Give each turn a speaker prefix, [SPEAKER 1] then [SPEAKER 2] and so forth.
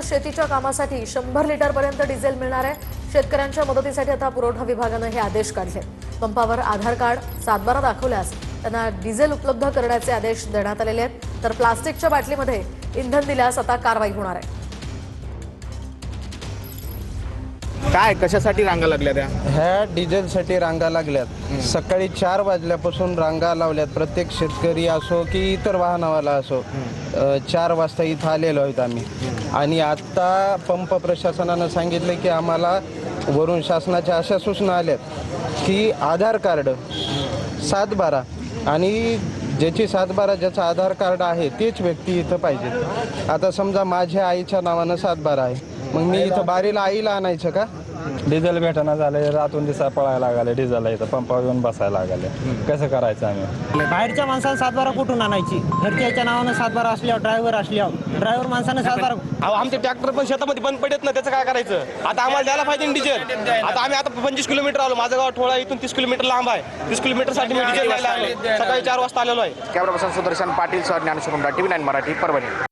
[SPEAKER 1] तसंच शेतीच्या कामासाठी 100 लिटरपर्यंत डिझेल मिळणार आहे। शेतकऱ्यांच्या मदतीसाठी आता पुरवठा विभागानं हे आदेश काढले। पंपावर आधार कार्ड, सातबारा दाखवल्यास त्यांना डिझेल उपलब्ध करण्याचे आदेश देण्यात आलेले आहेत। तर प्लास्टिकच्या बाटलीमध्ये इंधन दिल्यास आता कारवाई होणार आहे।
[SPEAKER 2] काय कशासाठी रांगा लागल्या त्या?
[SPEAKER 3] ह्या डिझेलसाठी रांगा लागल्यात। सकाळी 4 वाजल्यापासून रांगा लावल्यात। प्रत्येक शेतकरी असो की इतर वाहनवाला असो 4 वाजता इथं आलेलो आहोत आम्ही। आणि आत्ता पंप प्रशासनानं सांगितलं की आम्हाला वरून शासनाच्या अशा सूचना आल्यात की आधार कार्ड, सातबारा आणि ज्याची सातबारा ज्याचं आधार कार्ड आहे तेच व्यक्ती इथं पाहिजे। आता समजा माझ्या आईच्या नावानं सातबारा आहे, मग मी इथं बारीला आईला आणायचं का?
[SPEAKER 4] डिझेल भेटणं झाले, रातून दिसा पळायला लागले डिझेलला, इथं पंपावर येऊन बसायला लागले। कसं करायचं आम्ही?
[SPEAKER 5] बाहेरच्या माणसाला सातबारा कुठून आणायची? घरच्याच्या नावानं सातबारा असल्यावर, ड्रायव्हर माणसानं सातबारा।
[SPEAKER 6] अहो आमचे ट्रॅक्टर पण शेतामध्ये बंद पडत ना, त्याचं काय करायचं? आता आम्हाला द्यायला पाहिजे ना डिझेल। आता आम्ही 25 किलोमीटर आलो, माझं गाव ठोळा इथून 30 किलोमीटर लांब आहे। 30 किलोमीटरसाठी मी डिझेल घ्यायला आलो, सकाळी 4 वाजता आलेलो आहे।
[SPEAKER 2] कॅमेरा पर्सन सुदर्शन पाटील सह ज्ञानशकुंडा, TV9 मराठी, परभणी।